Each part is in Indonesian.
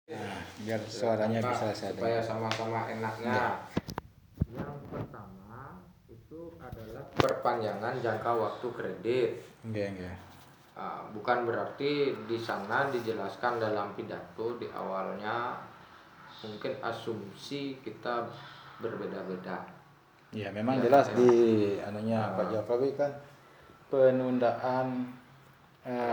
Nah, biar suaranya bisa saya supaya dengar. sama-sama enaknya. Yang pertama itu adalah perpanjangan jangka waktu kredit. Enggak. Bukan berarti di sana dijelaskan dalam pidato di awalnya mungkin asumsi kita berbeda-beda. Ya, memang Ya, jelas Pak, ya. di anunya Pak Jokowi kan penundaan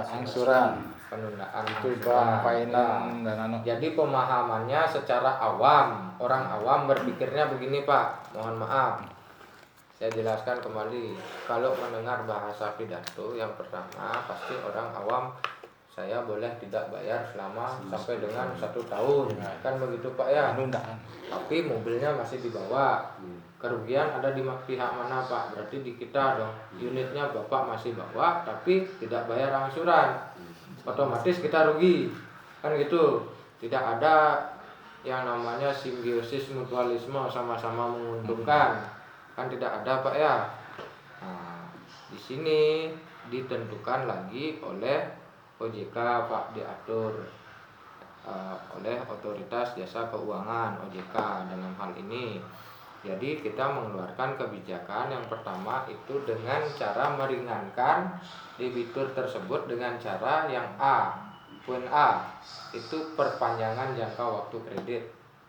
angsuran Penundaan itu angsuran. bank finance Nah, dan jadi pemahamannya secara awam, orang awam berpikirnya begini, Pak. Mohon maaf, saya jelaskan kembali. Kalau mendengar bahasa pidato, yang pertama pasti orang awam, saya boleh tidak bayar selama sampai dengan 1 tahun, kan begitu, Pak, ya. penundaan. Tapi mobilnya masih dibawa. Kerugian ada di pihak mana, Pak? Berarti di kita dong. Unitnya Bapak masih bawa tapi tidak bayar angsuran, otomatis kita rugi, kan gitu. Tidak ada yang namanya simbiosis mutualisme, sama-sama menguntungkan, kan tidak ada, Pak, ya. Nah, di sini ditentukan lagi oleh OJK, Pak, diatur oleh Otoritas Jasa Keuangan OJK dalam hal ini. Jadi kita mengeluarkan kebijakan yang pertama itu dengan cara meringankan debitur tersebut dengan cara yang A. Poin A itu perpanjangan jangka waktu kredit.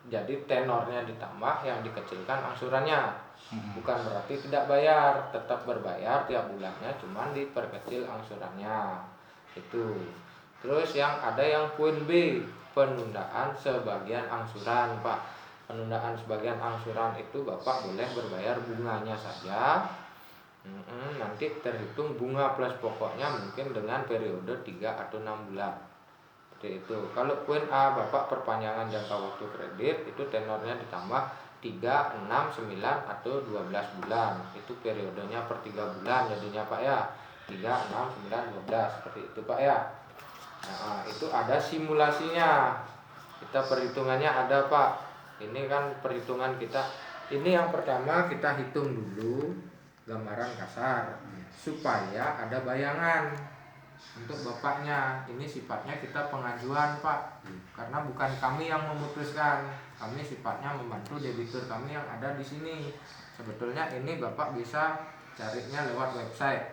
Jadi tenornya ditambah, yang dikecilkan angsurannya. Bukan berarti tidak bayar, tetap berbayar tiap bulannya, cuman diperkecil angsurannya. Itu. Terus yang ada yang poin B, penundaan sebagian angsuran, Pak. Penundaan sebagian angsuran itu Bapak boleh berbayar bunganya saja. Nanti terhitung bunga plus pokoknya mungkin dengan periode 3 atau 6 bulan. Seperti itu. Kalau poin A, Bapak perpanjangan jangka waktu kredit, itu tenornya ditambah 3, 6, 9 atau 12 bulan. Itu periodenya per 3 bulan jadinya, Pak, ya. 3, 6, 9, 12 seperti itu, Pak, ya. Nah, itu ada simulasinya. Kita perhitungannya ada, Pak. Ini kan perhitungan kita. Ini yang pertama kita hitung dulu gambaran kasar supaya ada bayangan untuk Bapaknya. Ini sifatnya kita pengajuan, Pak. Karena bukan kami yang memutuskan. Kami sifatnya membantu debitur kami yang ada di sini. Sebetulnya ini Bapak bisa carinya lewat website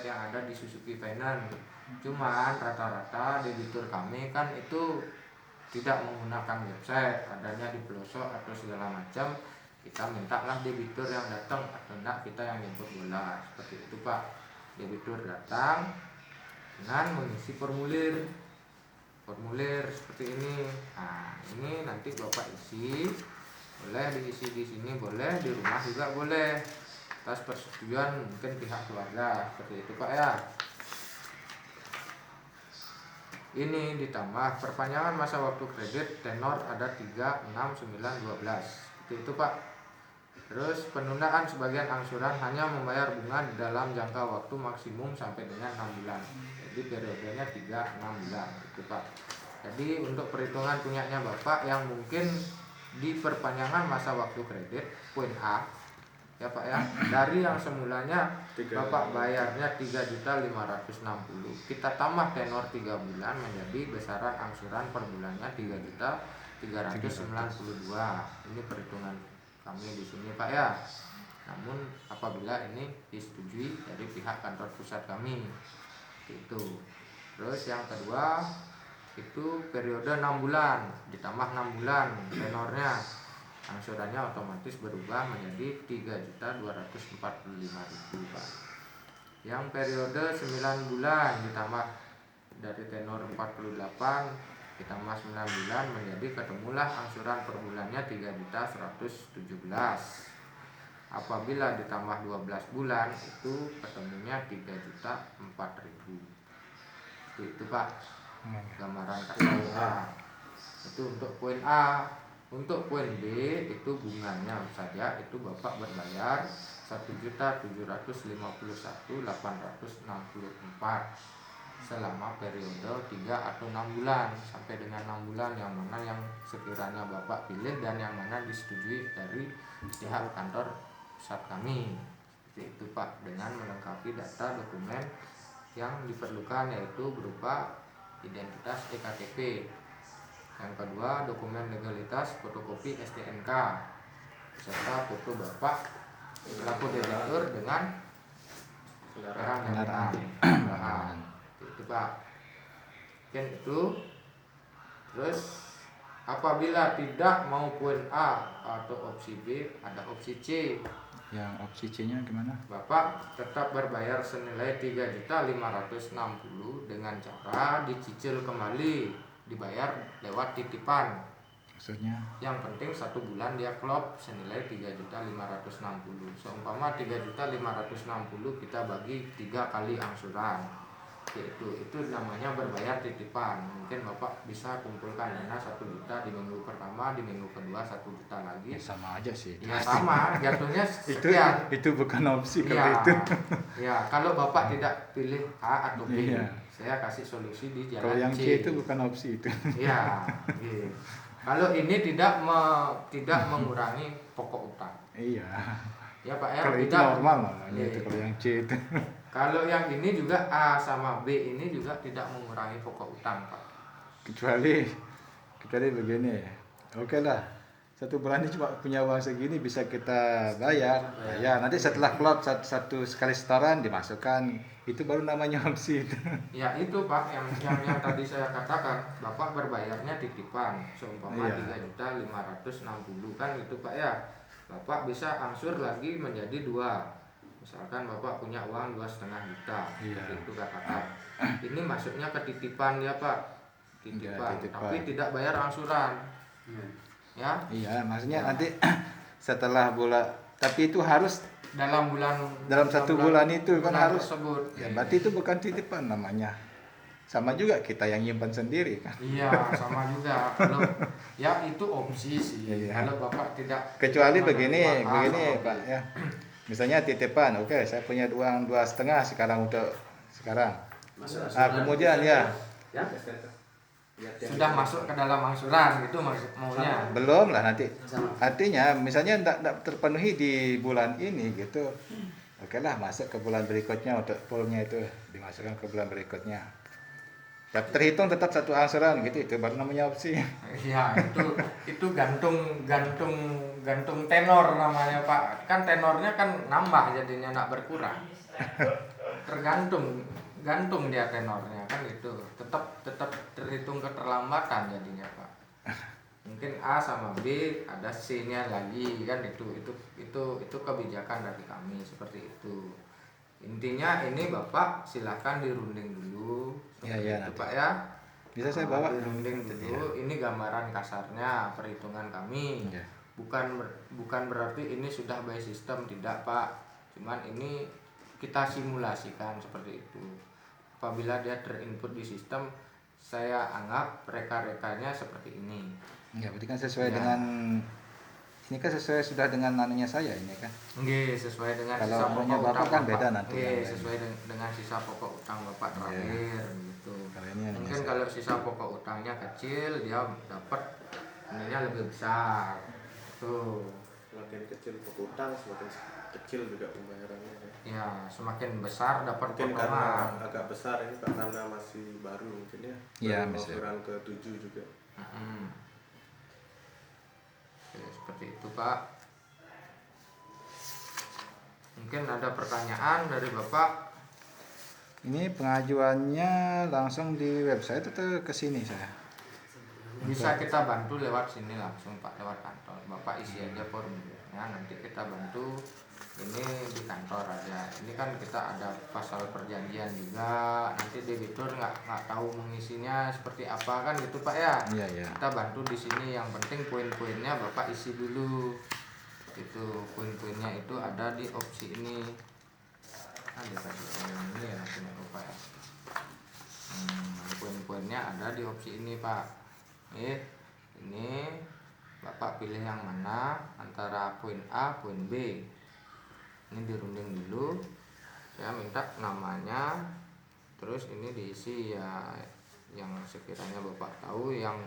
yang ada di Suzuki Finance. Cuman rata-rata debitur kami kan itu tidak menggunakan website, adanya di pelosok atau segala macam. Kita mintalah debitur yang datang, atau enggak kita yang jemput bola. Seperti itu, Pak. Debitur datang dengan mengisi formulir seperti ini. Nah, ini nanti Bapak isi, boleh diisi di sini, boleh di rumah juga boleh, atas persetujuan mungkin pihak keluarga. Seperti itu, Pak, ya. Ini ditambah perpanjangan masa waktu kredit, tenor ada 3, 6, 9, 12. Itu, Pak. Terus penundaan sebagian angsuran hanya membayar bunga di dalam jangka waktu maksimum sampai dengan 6 bulan. Jadi periodenya 3, 6 bulan. Itu, Pak. Jadi untuk perhitungan punyanya Bapak yang mungkin di perpanjangan masa waktu kredit, poin A, ya, Pak, ya. Dari yang semulanya Bapak bayarnya 3.560, kita tambah tenor 3 bulan menjadi besaran angsuran per bulannya 3.392. Ini perhitungan kami di sini, Pak, ya. Namun apabila ini disetujui dari pihak kantor pusat kami. Itu. Terus yang kedua itu periode 6 bulan ditambah 6 bulan tenornya. Angsurannya otomatis berubah menjadi 3.245.000, Pak. Yang periode 9 bulan ditambah dari tenor 48 ditambah 9 bulan menjadi ketemulah angsuran per bulannya 3.117. Apabila ditambah 12 bulan itu ketemunya 3.004.000. Itu, Pak, gambaran kasarnya. Itu untuk poin A. Untuk poin B itu bunganya saja itu Bapak berbayar 1.751.864 selama periode 3 atau 6 bulan sampai dengan 6 bulan, yang mana yang sekiranya Bapak pilih dan yang mana disetujui dari pihak kantor pusat kami. Seperti itu, Pak, dengan melengkapi data dokumen yang diperlukan, yaitu berupa identitas EKTP, Yang kedua, dokumen legalitas fotokopi STNK serta foto Bapak selaku debitur dengan barang Kendaraan. jaminan. Itu Pak. Mungkin itu. Terus apabila tidak mau poin A atau opsi B, ada opsi C. Yang opsi C-nya gimana? Bapak tetap berbayar senilai 3.560.000 dengan cara dicicil kembali, dibayar lewat titipan. Maksudnya? Yang penting 1 bulan dia klop senilai 3.560.000. Seumpama 3.560.000 kita bagi 3 kali angsuran. Itu namanya berbayar titipan. Mungkin Bapak bisa kumpulkan dana 1 juta di minggu pertama, di minggu kedua 1 juta lagi. Ya, sama aja sih. Ya sama, jatuhnya sekian. Itu bukan opsi kalau Ya, itu. ya, kalau Bapak tidak pilih A atau B, Iya. saya kasih solusi di jalan Kalau yang C. C itu bukan opsi itu. Ya, gitu. Kalau ini tidak mengurangi pokok utang. Iya. Ya Pak ya, Kalau itu tidak normal namanya itu Iya. kalau yang C itu. Kalau yang ini juga A sama B ini juga tidak mengurangi pokok utang Pak. kecuali begini. Oke lah. 1 bulan ini cuma punya uang segini bisa kita bayar. Ya, nanti setelah klop satu sekali setoran dimasukkan, itu baru namanya opsi itu. Ya itu Pak yang tadi saya katakan, Bapak berbayarnya titipan seumpama Iya. 3.560.000 kan itu Pak ya. Bapak bisa angsur lagi menjadi 2. Misalkan Bapak punya uang 2,5 juta, Iya. seperti itu katakan. Ini masuknya ke titipan ya Pak, titipan, Iya, titipan. tapi tidak bayar angsuran. Ya, Iya, maksudnya nanti setelah bulan, tapi itu harus dalam 1 bulan itu kan harus. tersebut. Ya, berarti itu bukan titipan namanya. Sama juga kita yang nyimpan sendiri kan. Iya, sama juga. Kalau ya itu opsi sih. Iya. Kalau Bapak tidak Kecuali menerima begini A atau B. Pak ya. Misalnya titipan, oke, saya punya uang 2,5 sekarang untuk sekarang. Kemudian ya Sudah masuk ke dalam angsuran gitu maunya. belum lah nanti. Artinya misalnya tidak terpenuhi di bulan ini gitu. Oke lah, masuk ke bulan berikutnya untuk poolnya itu dimasukkan ke bulan berikutnya. Ya, terhitung tetap 1 angsuran gitu, itu baru namanya opsi. Iya, itu gantung tenor namanya Pak. Kan tenornya kan nambah jadinya enggak berkurang. Gantung dia tenornya kan itu. Tetap terhitung keterlambatan jadinya Pak. Mungkin A sama B ada C-nya lagi kan itu kebijakan dari kami seperti itu. Intinya ini Bapak silahkan dirunding dulu. Iya, Itu nanti. Pak ya. Bisa saya bawa? Dirunding dulu. Ini gambaran kasarnya perhitungan kami. Iya. Bukan berarti ini sudah by system, tidak Pak. Cuman ini kita simulasikan seperti itu. Apabila dia terinput di sistem, saya anggap reka-rekanya seperti ini. Ya, berarti kan sesuai Ya. dengan ini kan sesuai sudah dengan anunya saya ini kan. Nggih, sesuai dengan Kalau sisa anunya pokok Bapak utang kan Bapak. beda nanti Nggih, yang lain. sesuai dengan sisa pokok utang Bapak terakhir gitu. Kalau ini anunya Mungkin saya. kalau sisa pokok utangnya kecil, dia dapat nilainya lebih besar. Tuh. Semakin kecil pokok utang, semakin kecil juga pembayarannya ya. Ya, semakin besar dapat Mungkin karena potongan. agak besar ini Pak, karena masih baru mungkin ya. Iya, Baru misalnya. angsuran ke-7 juga. Oke, seperti itu Pak. Mungkin ada pertanyaan dari Bapak. Ini pengajuannya langsung di website atau ke sini saya? Bisa kita bantu lewat sini langsung Pak, lewat kantor. Bapak isi aja formulirnya, nanti kita bantu. Ini di kantor aja. Ini kan kita ada pasal perjanjian juga. Nanti debitur nggak tahu mengisinya seperti apa kan gitu Pak ya. Iya, iya. Kita bantu di sini. Yang penting poin-poinnya Bapak isi dulu. Itu poin-poinnya itu ada di opsi ini. Ada tadi poin ini ya punya Bapak ya. Poin-poinnya ada di opsi ini Pak. Ini Bapak pilih yang mana antara poin A, poin B. Ini dirunding dulu. Saya minta namanya, terus ini diisi ya yang sekiranya Bapak tahu. Yang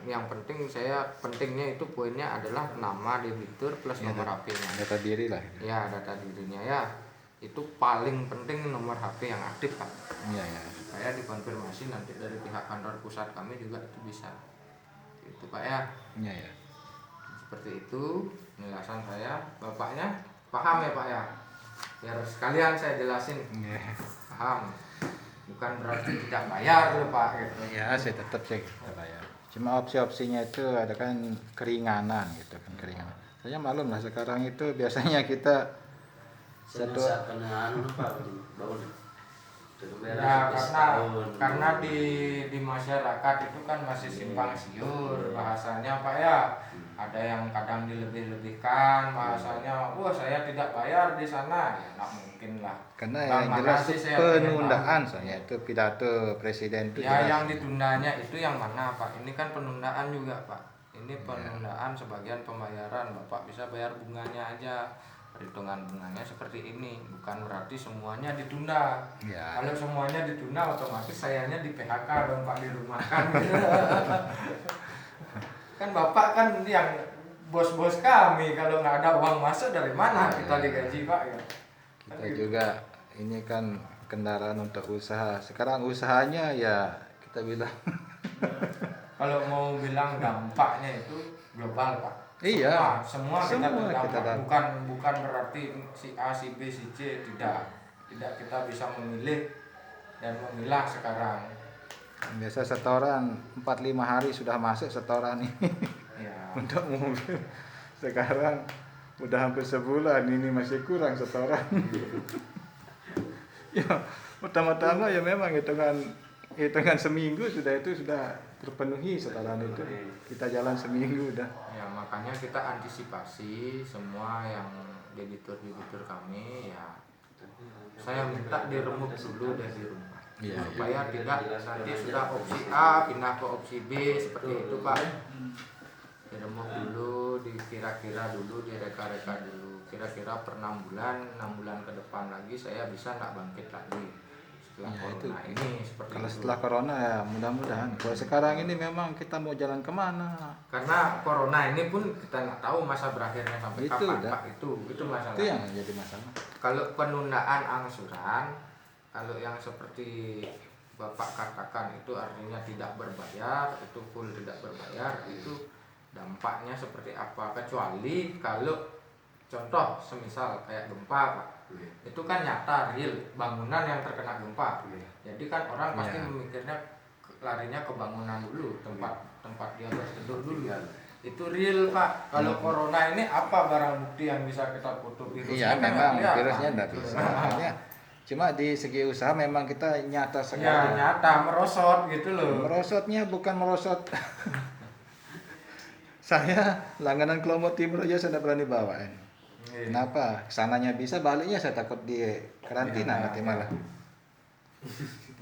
pentingnya itu poinnya adalah nama debitur plus Ya, nomor HP-nya. Data diri lah. Ya, data dirinya ya. Itu paling penting nomor HP yang aktif Pak. Iya, iya. Saya dikonfirmasi nanti dari pihak kantor pusat kami juga itu bisa. Itu Pak ya. Iya ya. Seperti itu penjelasan saya. Bapaknya paham ya Pak ya? Biar sekalian saya jelasin. Iya. Paham. Bukan berarti tidak bayar loh Pak gitu. Ya, saya tetap cek bayar. Cuma opsi-opsinya itu ada kan keringanan gitu kan, keringanan. Saya maklum lah sekarang itu biasanya kita satu Ya karena di masyarakat itu kan masih simpang siur bahasanya Pak ya. Ada yang kadang dilebih-lebihkan bahasanya, wah saya tidak bayar di sana, ya nggak mungkin lah. karena Bang, yang jelas makasih itu saya pengen penundaan soalnya itu pidato presiden itu Ya jelas. yang ditundanya itu yang mana Pak? Ini kan penundaan juga Pak. Ini penundaan sebagian pembayaran. Bapak bisa bayar bunganya aja. Perhitungan bunganya seperti ini. Bukan berarti semuanya ditunda. Ya. Kalau semuanya ditunda otomatis sayanya di PHK dong Pak, dirumahkan gitu. Kan Bapak kan yang bos-bos kami, kalau nggak ada uang masuk dari mana kita digaji Pak ya? Kita juga ini kan kendaraan untuk usaha. Sekarang usahanya ya kita bilang Kalau mau bilang dampaknya itu global Pak. Iya. Semua kita Semua terdampak. kita dampak. Bukan berarti si A, si B, si C, tidak kita bisa memilih dan memilah sekarang. biasa setoran 4-5 hari sudah masuk setoran ini Ya. untuk mobil. Sekarang udah hampir sebulan ini masih kurang setoran. Ya, pertama-tama ya memang hitungan seminggu sudah terpenuhi setoran itu. Kita jalan seminggu udah. Ya makanya kita antisipasi semua yang debitur kami ya. Saya minta diremuk dulu dari rumah. Iya, Supaya tidak nanti sudah opsi A pindah ke opsi B seperti itu Pak. Diremuk dulu, dikira-kira dulu, direka-reka dulu. Kira-kira per 6 bulan ke depan lagi saya bisa nggak bangkit lagi setelah Ya, corona ini seperti Kalau itu. setelah corona ya mudah-mudahan. Kalau sekarang ini memang kita mau jalan kemana? Karena corona ini pun kita nggak tahu masa berakhirnya sampai Itu kapan udah. Pak, itu masalah. Itu yang jadi masalah. Kalau penundaan angsuran, kalau yang seperti Bapak katakan itu artinya tidak berbayar, itu full tidak berbayar, itu dampaknya seperti apa? Kecuali kalau contoh semisal kayak gempa Pak, itu kan nyata real bangunan yang terkena gempa. Jadi kan orang pasti Ya. memikirnya larinya ke bangunan dulu, tempat dia berteduh dulu. Itu real Pak. Kalau corona ini apa barang bukti yang bisa kita foto virusnya? Iya, kan memang nggak kelihatan. virusnya enggak bisa. Makanya cuma di segi usaha memang kita nyata Ya sekali. nyata merosot gitu loh. Merosotnya bukan merosot. Saya langganan Kelomo Timur aja saya tidak berani bawain. Iya. Kenapa? Kesananya bisa, baliknya saya takut di karantina Iya, nanti iya. malah.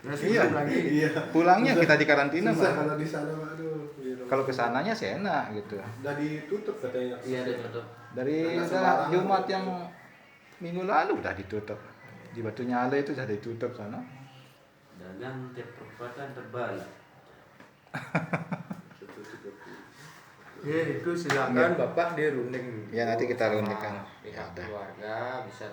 Terus Iya. belum lagi. Iya. Pulangnya kita di karantina Susah malah. kalau di sana Pak, aduh. Gitu. Kalau kesananya sih enak gitu. Udah ditutup katanya. Iya, ada tutup. Dari Karena udah sembarangan. Jumat yang minggu lalu udah ditutup. Di Batu Nyale itu sudah ditutup sana. Dagang tiap perempatan terbalik. Ya itu silakan Bapak dirunding. Ya, nanti kita sama rundingkan. Pihak Ya, udah. keluarga bisa